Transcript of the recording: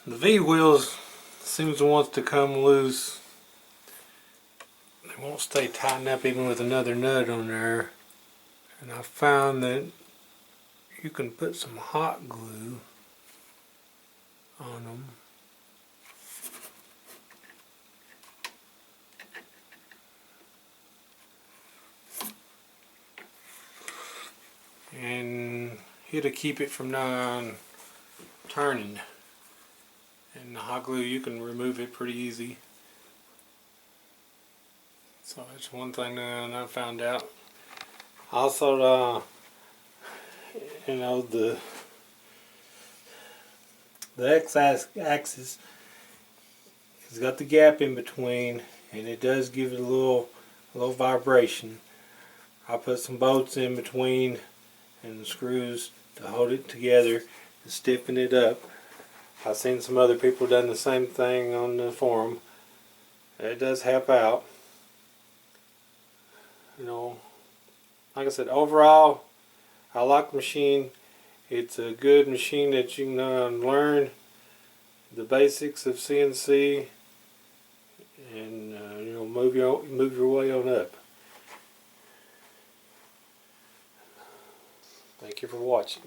The V-wheels seems to want to come loose. They won't stay tightened up even with another nut on there. And I found that you can put some hot glue on them. And it'll keep it from turning. And the hot glue, you can remove it pretty easy. So that's one thing that I found out. Also, you know, the X-axis has got the gap in between, and it does give it a little vibration. I put some bolts in between and the screws to hold it together and stiffen it up. I've seen some other people done the same thing on the forum. It does help out. You know, like I said, overall, I like the machine. It's a good machine that you can learn the basics of CNC and you know, move your way on up. Thank you for watching.